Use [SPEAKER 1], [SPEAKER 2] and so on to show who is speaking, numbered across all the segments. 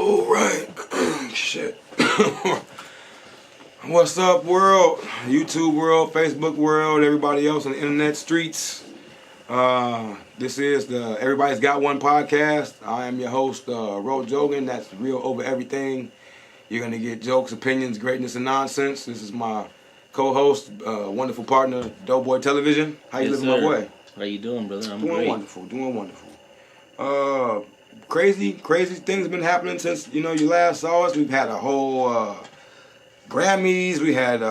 [SPEAKER 1] All right. Shit. What's up, world? YouTube world, Facebook world, everybody else on the internet streets. This is the Everybody's Got One podcast. I am your host, Roe Jogan. That's real over everything. You're going to get jokes, opinions, greatness, and nonsense. This is my co-host, wonderful partner, Doughboy Television. How you living, my boy?
[SPEAKER 2] How you doing, brother? I'm
[SPEAKER 1] doing
[SPEAKER 2] great.
[SPEAKER 1] Doing wonderful. Crazy things have been happening since, you last saw us. We've had a whole Grammys, we had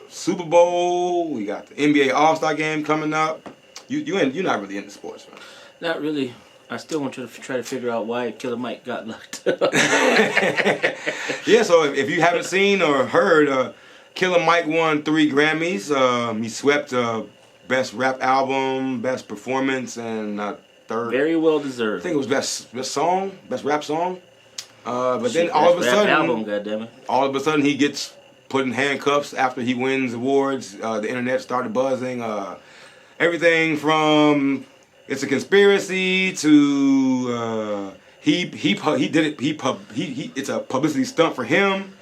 [SPEAKER 1] Super Bowl, we got the NBA All-Star game coming up. You're not really into sports, man.
[SPEAKER 2] Not really. I still want you to try to figure out why Killer Mike got locked up.
[SPEAKER 1] Yeah, so if you haven't seen or heard, Killer Mike won 3 Grammys. He swept Best Rap Album, Best Performance, and third.
[SPEAKER 2] Very well deserved.
[SPEAKER 1] I think it was Best Rap Song. But
[SPEAKER 2] Shit,
[SPEAKER 1] then all of a
[SPEAKER 2] Best Rap
[SPEAKER 1] sudden,
[SPEAKER 2] album, goddammit.
[SPEAKER 1] all of a sudden he gets put in handcuffs after he wins awards. The internet started buzzing. Everything from it's a conspiracy to he did it. It's a publicity stunt for him.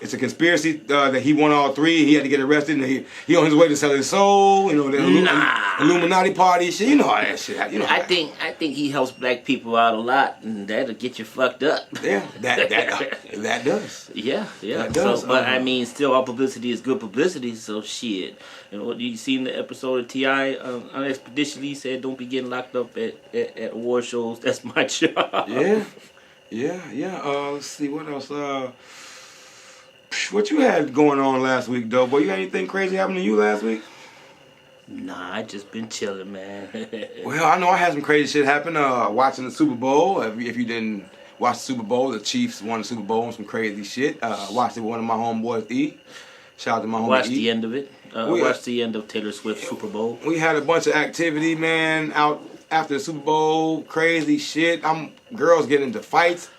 [SPEAKER 1] It's a conspiracy that he won all 3. He had to get arrested, and he on his way to sell his soul. The Illuminati party shit. You know how that shit.
[SPEAKER 2] I think he helps black people out a lot, and that'll get you fucked up.
[SPEAKER 1] Yeah, that does.
[SPEAKER 2] Yeah.
[SPEAKER 1] That does.
[SPEAKER 2] So, but I mean, still, all publicity is good publicity. So shit. What you seen the episode of T.I. unexpeditiously said, "Don't be getting locked up at award shows. That's my job."
[SPEAKER 1] Yeah. Let's see what else. What you had going on last week, though? Boy, you had anything crazy happen to you last week?
[SPEAKER 2] Nah, I just been chilling, man.
[SPEAKER 1] Well, I know I had some crazy shit happen watching the Super Bowl. If you didn't watch the Super Bowl, the Chiefs won the Super Bowl and some crazy shit. Watched it with one of my homeboys, E. Shout out to my homie
[SPEAKER 2] Watched
[SPEAKER 1] E.
[SPEAKER 2] the end of it. Watched the end of Taylor Swift's Super Bowl.
[SPEAKER 1] We had a bunch of activity, man, out after the Super Bowl. Crazy shit. Girls getting into fights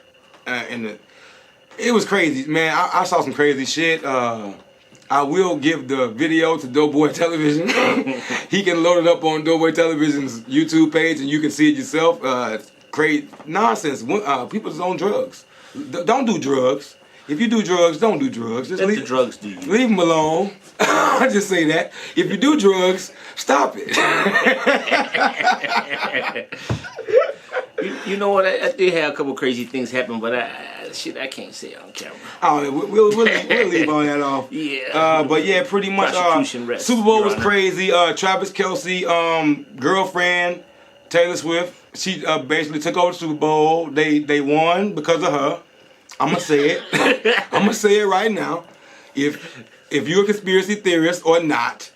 [SPEAKER 1] It was crazy, man. I saw some crazy shit. I will give the video to Doughboy Television. He can load it up on Doughboy Television's YouTube page, and you can see it yourself. Crazy nonsense. People's on drugs. Don't do drugs. If you do drugs, don't do drugs. Just
[SPEAKER 2] Let the drugs do you.
[SPEAKER 1] Leave them alone. I just say that. If you do drugs, stop it.
[SPEAKER 2] You know what? I did have a couple crazy things happen, but I can't say it on camera.
[SPEAKER 1] Oh, we'll leave all that off.
[SPEAKER 2] Yeah.
[SPEAKER 1] But yeah, pretty much. Super Bowl was crazy. Travis Kelce, girlfriend, Taylor Swift. She basically took over the Super Bowl. They won because of her. I'm gonna say it. I'm gonna say it right now. If you're a conspiracy theorist or not,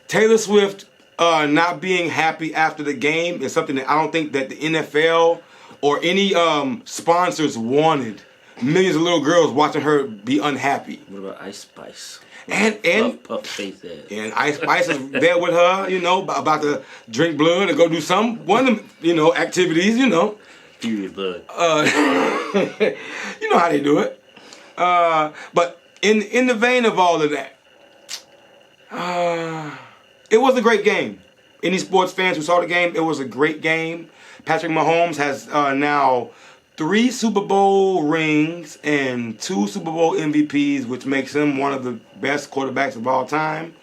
[SPEAKER 1] Taylor Swift not being happy after the game is something that I don't think that the NFL or any sponsors wanted. Millions of little girls watching her be unhappy.
[SPEAKER 2] What about Ice Spice?
[SPEAKER 1] And
[SPEAKER 2] Puff face ass.
[SPEAKER 1] And Ice Spice is there with her, about to drink blood or go do one of them, activities,
[SPEAKER 2] Period blood.
[SPEAKER 1] You know how they do it. But in the vein of all of that, it was a great game. Any sports fans who saw the game, it was a great game. Patrick Mahomes has now 3 Super Bowl rings and 2 Super Bowl MVPs, which makes him one of the best quarterbacks of all time.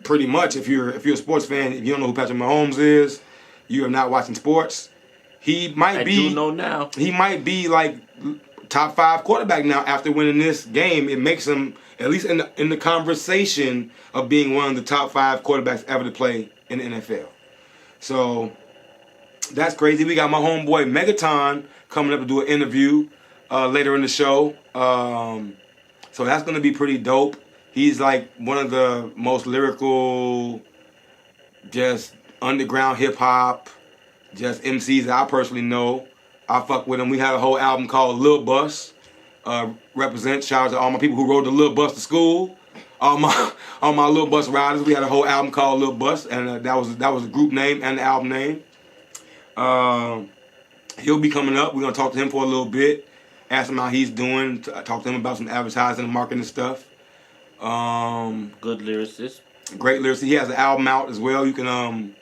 [SPEAKER 1] Pretty much, if you're a sports fan, if you don't know who Patrick Mahomes is, you are not watching sports. I do know now. He might be like top 5 quarterback now after winning this game. It makes him at least in the conversation of being one of the top 5 quarterbacks ever to play in the NFL. So that's crazy. We got my homeboy Megaton coming up to do an interview later in the show. So that's going to be pretty dope. He's like one of the most lyrical, just underground hip hop, just MCs that I personally know. I fuck with him. We had a whole album called Lil Bus. Represent, shout out to all my people who rode the Lil Bus to school. All my Lil Bus riders. We had a whole album called Lil Bus, and that was the group name and the album name. He'll be coming up. We're gonna talk to him for a little bit, ask him how he's doing. Talk to him about some advertising and marketing stuff.
[SPEAKER 2] Good lyricist.
[SPEAKER 1] Great lyricist. He has an album out as well. You can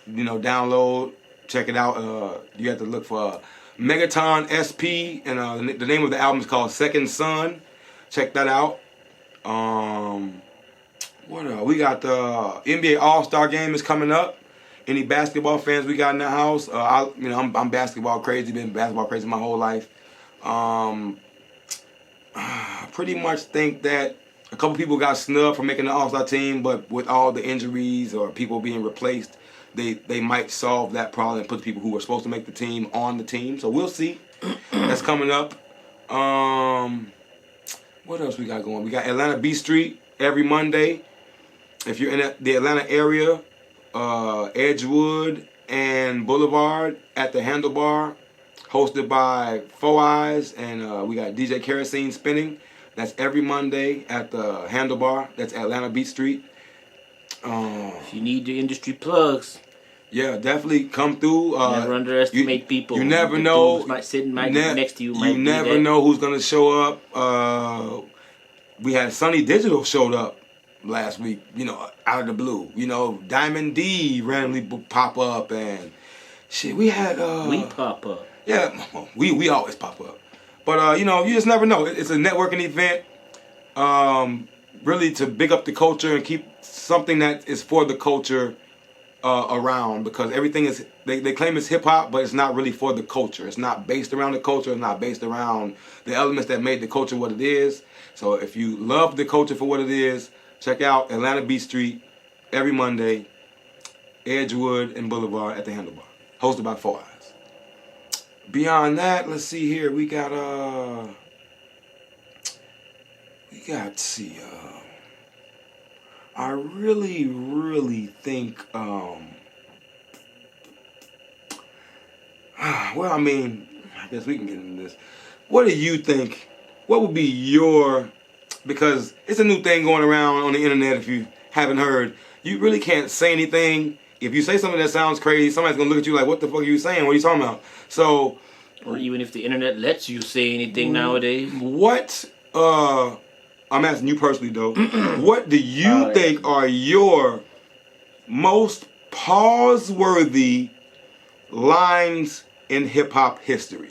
[SPEAKER 1] download Check it out. You have to look for Megaton SP, and the name of the album is called Second Son. Check that out. What else? We got the NBA All-Star Game is coming up. Any basketball fans we got in the house? I'm basketball crazy. Been basketball crazy my whole life. I pretty much think that a couple people got snubbed for making the All-Star team, but with all the injuries or people being replaced, they might solve that problem and put the people who were supposed to make the team on the team. So we'll see. That's coming up. What else we got going? We got Atlanta Beat Street every Monday. If you're in the Atlanta area, Edgewood and Boulevard at the Handlebar, hosted by Four Eyes, and we got DJ Kerosene spinning. That's every Monday at the Handlebar. That's Atlanta Beat Street.
[SPEAKER 2] If you need the industry plugs,
[SPEAKER 1] yeah, definitely come through.
[SPEAKER 2] Never underestimate people.
[SPEAKER 1] You never know.
[SPEAKER 2] Might sit next to you.
[SPEAKER 1] You never know who's gonna show up. We had Sunny Digital showed up last week. Out of the blue. Diamond D randomly pop up, and shit. We had.
[SPEAKER 2] We pop up.
[SPEAKER 1] Yeah, we always pop up. But you just never know. It's a networking event. Really to big up the culture and keep something that is for the culture around, because everything is they claim it's hip hop, but it's not really for the culture. It's not based around the culture. It's not based around the elements that made the culture what it is. So if you love the culture for what it is, check out Atlanta Beat Street every Monday, Edgewood and Boulevard at the Handlebar, hosted by Four Eyes. Beyond that, let's see here. We got I really think I guess we can get into this. What do you think? What would be your, because it's a new thing going around on the internet, if you haven't heard, you really can't say anything. If you say something that sounds crazy, somebody's going to look at you like, what the fuck are you saying? What are you talking about? So,
[SPEAKER 2] or even if the internet lets you say anything nowadays.
[SPEAKER 1] What, I'm asking you personally though, what do you think are your most pause-worthy lines in hip-hop history?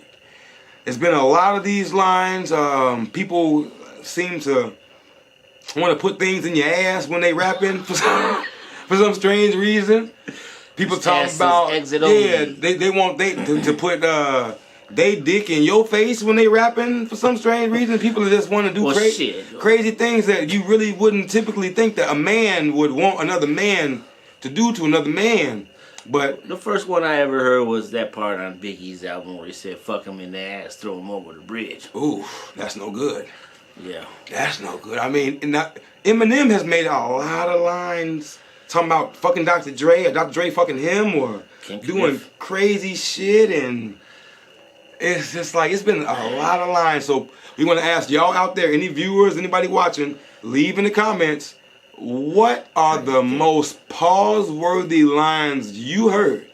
[SPEAKER 1] There's been a lot of these lines. People seem to want to put things in your ass when they rapping for some strange reason. People talk about they want to put they dick in your face when they rapping for some strange reason. People just want to do crazy things that you really wouldn't typically think that a man would want another man to do to another man. But
[SPEAKER 2] the first one I ever heard was that part on Biggie's album where he said, fuck him in the ass, throw him over the bridge.
[SPEAKER 1] Ooh, that's no good.
[SPEAKER 2] Yeah.
[SPEAKER 1] That's no good. I mean, Eminem has made a lot of lines talking about fucking Dr. Dre, or Dr. Dre fucking him, or doing crazy shit, and it's just like, it's been a lot of lines. So we want to ask y'all out there, any viewers, anybody watching, leave in the comments, what are the most pause-worthy lines you heard?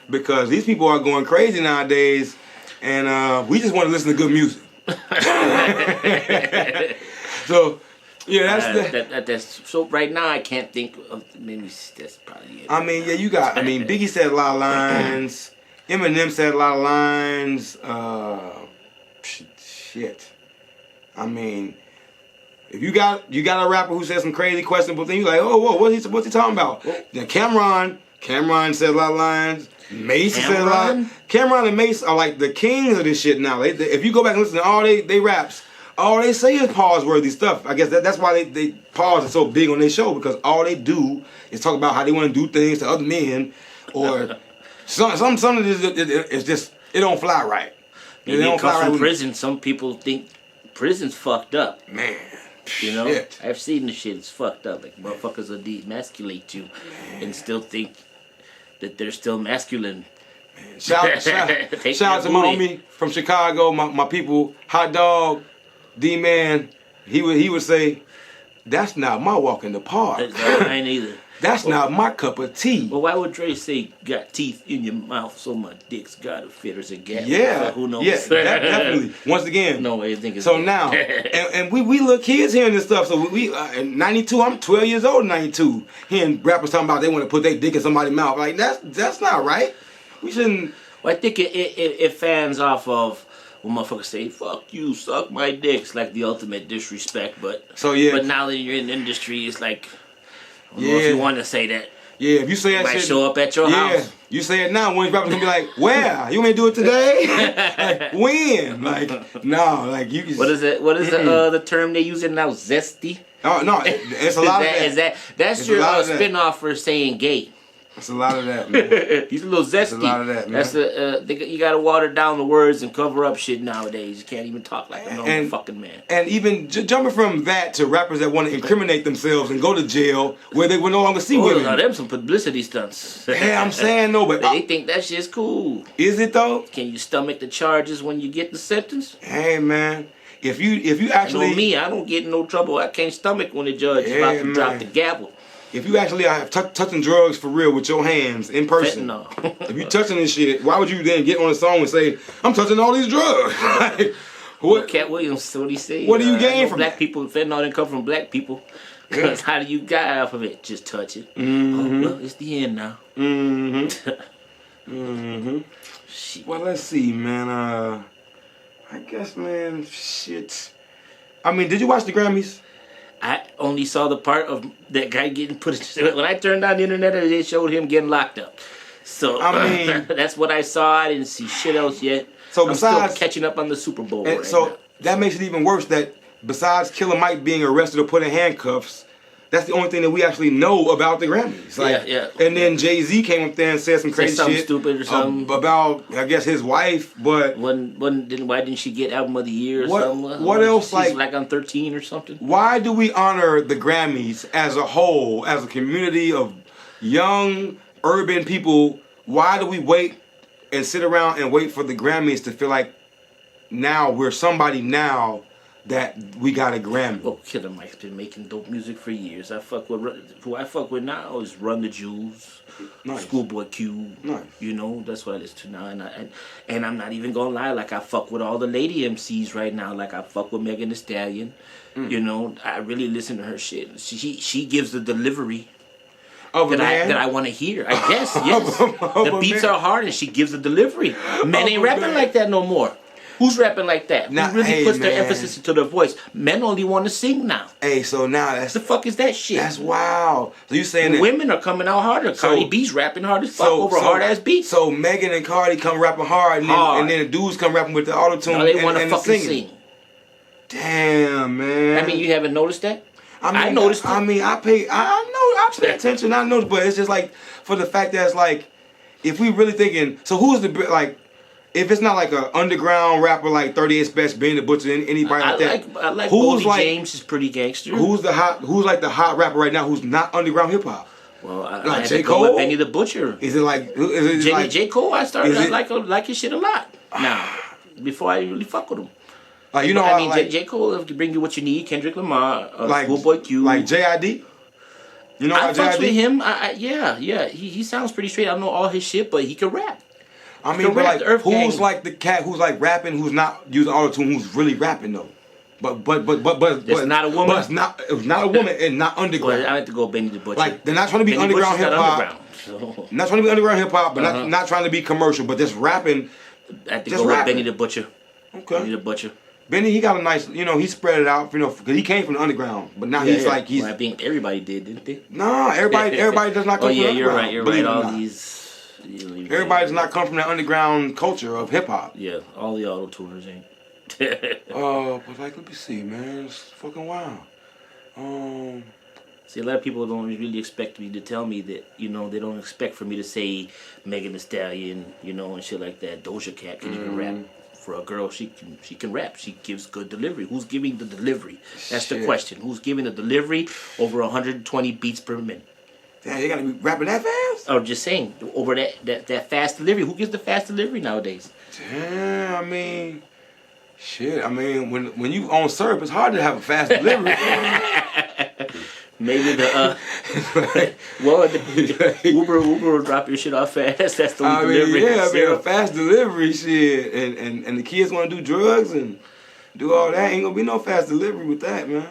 [SPEAKER 1] Because these people are going crazy nowadays, and we just want to listen to good music. So, yeah,
[SPEAKER 2] that's so. Right now, I can't think of. Maybe that's probably it.
[SPEAKER 1] I mean, yeah, you got. I mean, Biggie said a lot of lines. Eminem said a lot of lines. Shit. I mean, if you got a rapper who says some crazy questionable things, you're like, oh, whoa, what's he talking about? Then Cameron said a lot of lines. Mace said a lot. Cameron and Mace are like the kings of this shit now. If you go back and listen to all they raps, all they say is pause-worthy stuff. I guess that's why they pause is so big on their show, because all they do is talk about how they want to do things to other men, or some of this is just, it don't fly right.
[SPEAKER 2] Maybe it comes from prison. Some people think prison's fucked up.
[SPEAKER 1] Man.
[SPEAKER 2] Shit. I've seen the shit. It's fucked up. Like, motherfuckers will demasculate you and still think that they're still masculine.
[SPEAKER 1] Man. Shout out to my homie from Chicago, my people, Hot Dog, D-Man. He would say, that's not my walk in the park.
[SPEAKER 2] I ain't either.
[SPEAKER 1] That's not my cup of tea.
[SPEAKER 2] Well, why would Dre say, got teeth in your mouth so my dick's got a fit as a gap?
[SPEAKER 1] Yeah.
[SPEAKER 2] Who knows?
[SPEAKER 1] Yeah, definitely. Once again.
[SPEAKER 2] No way to think it's
[SPEAKER 1] so now, and we little kids hearing this stuff. So we in 92, I'm 12 years old in 92. Hearing rappers talking about they want to put their dick in somebody's mouth. Like, that's not right. We shouldn't.
[SPEAKER 2] Well, I think it fans off of when motherfuckers say, "Fuck you, suck my dick." It's like the ultimate disrespect. But But now that you're in the industry, it's like, I don't know if you want to say that.
[SPEAKER 1] Yeah, if you say that
[SPEAKER 2] might
[SPEAKER 1] shit,
[SPEAKER 2] show up at your house.
[SPEAKER 1] You say it now. One of these rappers gonna be like, "Where? You want me to do it today? Like, when? Like, no, like you."
[SPEAKER 2] What is it? What is the term they using now? Zesty.
[SPEAKER 1] Oh no, it's a lot of that.
[SPEAKER 2] That's your spin-off for saying gay?
[SPEAKER 1] It's a lot of that, man.
[SPEAKER 2] He's a little zesty. It's a lot of that, man. That's you gotta water down the words and cover up shit nowadays. You can't even talk like a normal fucking man.
[SPEAKER 1] And even jumping from that to rappers that want to incriminate themselves and go to jail where they will no longer see women.
[SPEAKER 2] Now them some publicity stunts.
[SPEAKER 1] Yeah, I'm saying no, but
[SPEAKER 2] they think that shit's cool.
[SPEAKER 1] Is it though?
[SPEAKER 2] Can you stomach the charges when you get the sentence?
[SPEAKER 1] Hey, man. If you actually...
[SPEAKER 2] I know me, I don't get in no trouble. I can't stomach when the judge is about to drop the gavel.
[SPEAKER 1] If you actually are touching drugs for real with your hands in person, if you touching this shit, why would you then get on a song and say, "I'm touching all these drugs"? Like,
[SPEAKER 2] what? Cat Williams, what he say?
[SPEAKER 1] What do you gain from
[SPEAKER 2] black
[SPEAKER 1] that?
[SPEAKER 2] people? Fentanyl didn't come from black people. Because how do you get off of it? Just touch it.
[SPEAKER 1] Mm-hmm.
[SPEAKER 2] Oh, well, it's the end now.
[SPEAKER 1] Mm-hmm. Mm-hmm.
[SPEAKER 2] Shit.
[SPEAKER 1] Well, let's see, man. I guess, man, shit. I mean, did you watch the Grammys?
[SPEAKER 2] I only saw the part of that guy getting put. When I turned on the internet, it showed him getting locked up. So I mean, that's what I saw. I didn't see shit else yet.
[SPEAKER 1] So
[SPEAKER 2] I'm still catching up on the Super Bowl. Right now.
[SPEAKER 1] That makes it even worse. That besides Killer Mike being arrested or put in handcuffs, that's the only thing that we actually know about the Grammys. Like,
[SPEAKER 2] yeah.
[SPEAKER 1] And then Jay-Z came up there and said some crazy shit
[SPEAKER 2] stupid or something
[SPEAKER 1] about, I guess, his wife. But
[SPEAKER 2] why didn't she get Album of the Year or something?
[SPEAKER 1] What else?
[SPEAKER 2] She's like on 13 or something.
[SPEAKER 1] Why do we honor the Grammys as a whole, as a community of young urban people? Why do we wait and sit around and wait for the Grammys to feel like now we're somebody now? That we got a Grammy.
[SPEAKER 2] Well, Killer Mike's been making dope music for years. Who I fuck with now is Run the Jewels, Schoolboy Q.
[SPEAKER 1] Nice.
[SPEAKER 2] You know, that's what I listen to now. And I'm not even gonna lie, like I fuck with all the lady MCs right now. Like I fuck with Megan Thee Stallion. You know, I really listen to her shit. She gives the delivery that I want to hear. I guess, yes. The beats are hard and she gives the delivery. Men ain't rapping like that no more. Who's rapping like that? Who really puts their emphasis into their voice? Men only want to sing now.
[SPEAKER 1] Hey, so now that's...
[SPEAKER 2] The fuck is that shit?
[SPEAKER 1] That's wild. So you saying that...
[SPEAKER 2] Women are coming out harder. Cardi B's rapping hard as fuck over hard-ass beats.
[SPEAKER 1] So Megan and Cardi come rapping hard, and then the dudes come rapping with the auto-tune
[SPEAKER 2] no, they want to
[SPEAKER 1] and
[SPEAKER 2] fucking
[SPEAKER 1] singing.
[SPEAKER 2] sing.
[SPEAKER 1] Damn, man.
[SPEAKER 2] I mean, you haven't noticed that?
[SPEAKER 1] I
[SPEAKER 2] noticed it.
[SPEAKER 1] I mean, I pay attention. I noticed, but it's just like, for the fact that it's like, if we really thinking... So who's the... like? If it's not like an underground rapper like 38 Special, Benny the Butcher, anybody like that.
[SPEAKER 2] I like Boldy James is pretty gangster.
[SPEAKER 1] Who's the hot rapper right now who's not underground hip hop?
[SPEAKER 2] Well, I
[SPEAKER 1] like
[SPEAKER 2] had
[SPEAKER 1] J.
[SPEAKER 2] to go
[SPEAKER 1] Cole?
[SPEAKER 2] with Benny the Butcher.
[SPEAKER 1] Is it like
[SPEAKER 2] J. Cole? I like his shit a lot now. Before I really fuck with him.
[SPEAKER 1] Like, you know,
[SPEAKER 2] I mean, J. Cole can bring you what you need. Kendrick Lamar, Schoolboy Q,
[SPEAKER 1] like G.ot. You know,
[SPEAKER 2] I fucks with him. Yeah. He sounds pretty straight. I don't know all his shit, but he can rap.
[SPEAKER 1] I mean, but like, who's like the cat who's like rapping, who's not using auto-tune, who's really rapping though? But
[SPEAKER 2] it's not a woman.
[SPEAKER 1] But it's not a woman and not underground.
[SPEAKER 2] Well, I have to go Benny the Butcher.
[SPEAKER 1] Like, they're not trying to be underground hip hop. Not trying to be underground hip hop, but not trying to be commercial, but just rapping.
[SPEAKER 2] I have to go with Benny the Butcher.
[SPEAKER 1] Okay.
[SPEAKER 2] Benny the Butcher.
[SPEAKER 1] Benny, he got a nice, he spread it out, because he came from the underground, but now he's like
[SPEAKER 2] Well, I think everybody did, didn't they?
[SPEAKER 1] No, everybody does not come from the underground.
[SPEAKER 2] You're right. All these.
[SPEAKER 1] Everybody does not come from the underground culture of hip hop.
[SPEAKER 2] Yeah, all the auto tuners ain't.
[SPEAKER 1] But like, let me see, man. It's fucking wild.
[SPEAKER 2] See, a lot of people don't really expect me to tell me that, they don't expect for me to say Megan Thee Stallion, and shit like that. Doja Cat can even rap. For a girl, she can rap. She gives good delivery. Who's giving the delivery? That's the question. Who's giving the delivery over 120 beats per minute?
[SPEAKER 1] Damn, you gotta be rapping that fast?
[SPEAKER 2] I'm just saying, over that fast delivery. Who gives the fast delivery nowadays?
[SPEAKER 1] Damn, I mean, shit. I mean, when you on syrup, it's hard to have a fast delivery.
[SPEAKER 2] Maybe Uber will drop your shit off fast. That's the delivery.
[SPEAKER 1] Yeah, I mean, a fast delivery shit, and the kids want to do drugs and do all that. Ain't gonna be no fast delivery with that, man.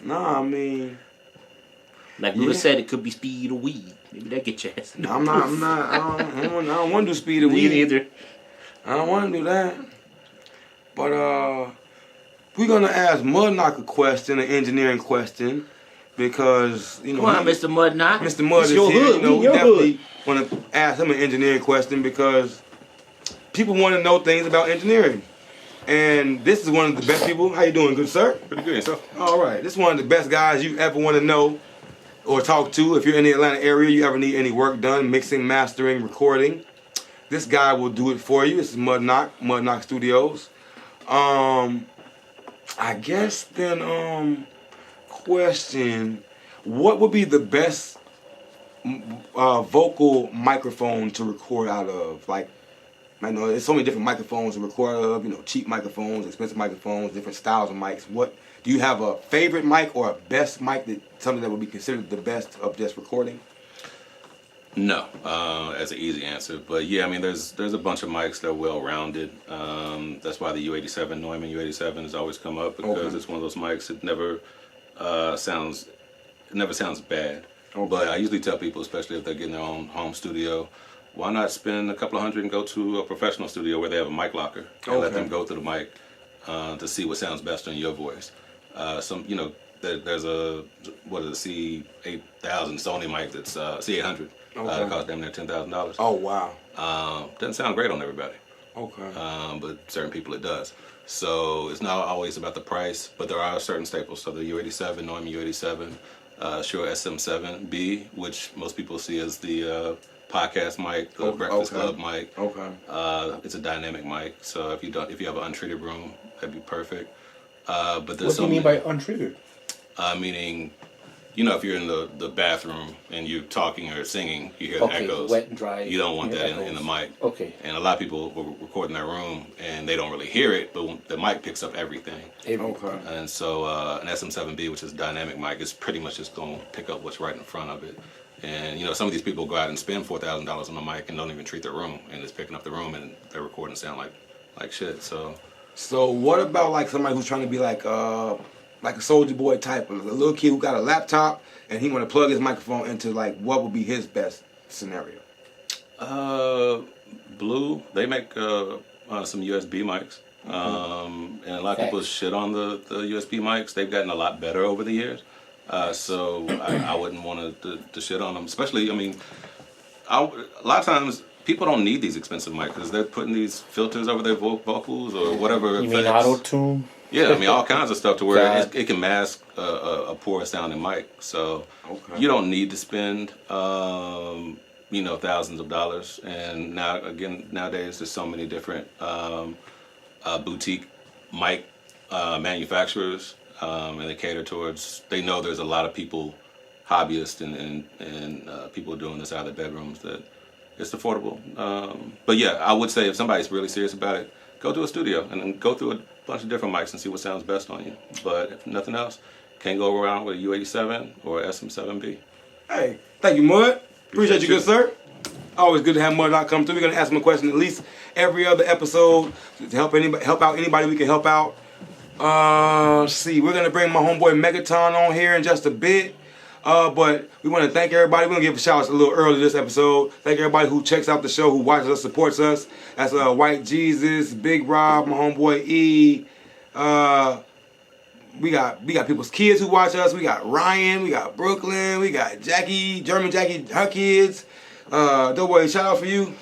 [SPEAKER 1] Nah, I mean,
[SPEAKER 2] like Lewis said, it could be speed or weed. Maybe that get your ass.
[SPEAKER 1] I'm not. I don't want to do speed of weed.
[SPEAKER 2] Me neither.
[SPEAKER 1] I don't want to do that. But we're gonna ask Mud Knock a question, an engineering question, because
[SPEAKER 2] come on, Mr. Mud Knock.
[SPEAKER 1] Mr. Mud is here.
[SPEAKER 2] Hood.
[SPEAKER 1] You know, we definitely want to ask him an engineering question because people want to know things about engineering. And this is one of the best people. How you doing, good sir?
[SPEAKER 3] Pretty good, yourself.
[SPEAKER 1] All right. This is one of the best guys you ever want to know or talk to. If you're in the Atlanta area, you ever need any work done, mixing, mastering, recording, this guy will do it for you. This is Mud Knock Studios. I guess then, question, what would be the best vocal microphone to record out of? Like, I know there's so many different microphones to record out of, you know, cheap microphones, expensive microphones, different styles of mics. What do you have, a favorite mic or a best mic, something that would be considered the best of just recording?
[SPEAKER 3] No, as an easy answer. But yeah, I mean, there's a bunch of mics that are well-rounded. That's why the U87, Neumann U87 has always come up, because it's one of those mics that never sounds bad. Okay. But I usually tell people, especially if they're getting their own home studio, why not spend a couple of $100 and go to a professional studio where they have a mic locker and let them go through the mic to see what sounds best on your voice. There's a C8000 Sony mic that's C800. It costs them near $10,000.
[SPEAKER 1] Oh wow!
[SPEAKER 3] Doesn't sound great on everybody.
[SPEAKER 1] Okay.
[SPEAKER 3] But certain people it does. So it's not always about the price, but there are certain staples. So the U87, Neumann U87, Shure SM7B, which most people see as the podcast mic, the Breakfast Club mic. Okay. It's a dynamic mic, so if you have an untreated room, that'd be perfect. But there's
[SPEAKER 4] what do you mean by untreated?
[SPEAKER 3] Meaning, you know, if you're in the bathroom and you're talking or singing, you hear the echoes.
[SPEAKER 4] Wet and dry.
[SPEAKER 3] You don't want that in the mic.
[SPEAKER 4] Okay.
[SPEAKER 3] And a lot of people will record in their room and they don't really hear it, but the mic picks up everything.
[SPEAKER 1] Okay.
[SPEAKER 3] And so an SM7B, which is a dynamic mic, is pretty much just going to pick up what's right in front of it. And, you know, some of these people go out and spend $4,000 on a mic and don't even treat their room, and it's picking up the room and they're recording sound like shit. So
[SPEAKER 1] what about like somebody who's trying to be like a Soulja Boy type, a little kid who got a laptop and he want to plug his microphone into, like, what would be his best scenario?
[SPEAKER 3] Blue, they make some USB mics. And a lot of people shit on the USB mics. They've gotten a lot better over the years. So I wouldn't want to shit on them. Especially, I mean, a lot of times people don't need these expensive mics because they're putting these filters over their vocals or whatever.
[SPEAKER 4] You mean auto-tune?
[SPEAKER 3] Yeah, I mean, all kinds of stuff to where it can mask a poor sounding mic. So you don't need to spend, thousands of dollars. And nowadays there's so many different boutique mic manufacturers, and they cater towards. They know there's a lot of people, hobbyists and people doing this out of their bedrooms, that it's affordable. But yeah, I would say if somebody's really serious about it, go to a studio and then go through a bunch of different mics and see what sounds best on you. But if nothing else, can't go around with a U87 or a SM7B.
[SPEAKER 1] Hey, thank you, Mud. Appreciate you, good sir. Always good to have Mud Knock come through. We're gonna ask him a question at least every other episode to help out anybody we can help out. Let's see, we're gonna bring my homeboy Megaton on here in just a bit. But we want to thank everybody. We're going to give a shout out a little early this episode. Thank everybody who checks out the show, who watches us, supports us. That's White Jesus, Big Rob, my homeboy E. We got people's kids who watch us. We got Ryan, we got Brooklyn, we got Jackie, German Jackie, her kids. Doughboy, shout out for you.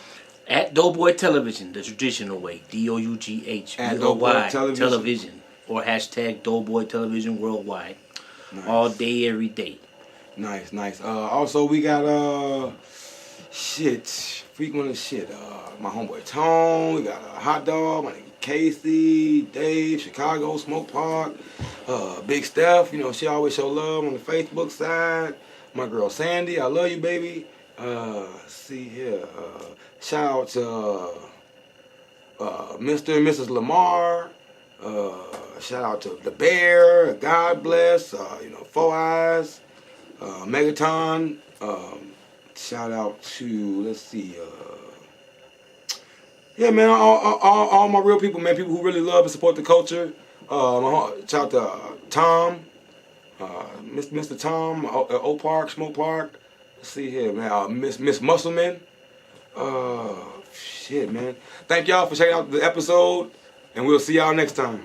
[SPEAKER 2] At Doughboy Television, the traditional way. DOUGH.
[SPEAKER 1] At Doughboy
[SPEAKER 2] Television. Or hashtag Doughboy Television Worldwide. Nice. All day, every day.
[SPEAKER 1] Nice. Also, we got, my homeboy Tone. We got Hot Dog, my name Casey, Dave, Chicago, Smoke Park, Big Steph. You know, she always show love on the Facebook side. My girl Sandy, I love you, baby. See here. Shout out to Mr. and Mrs. Lamar. Shout out to The Bear, God Bless, Four Eyes. Megaton, shout out to, let's see, all my real people, man, people who really love and support the culture. Shout out to Tom, Mr. Tom, Oak Park, Smoke Park. Let's see here, man. Miss Muscleman. Shit, man. Thank y'all for checking out the episode, and we'll see y'all next time.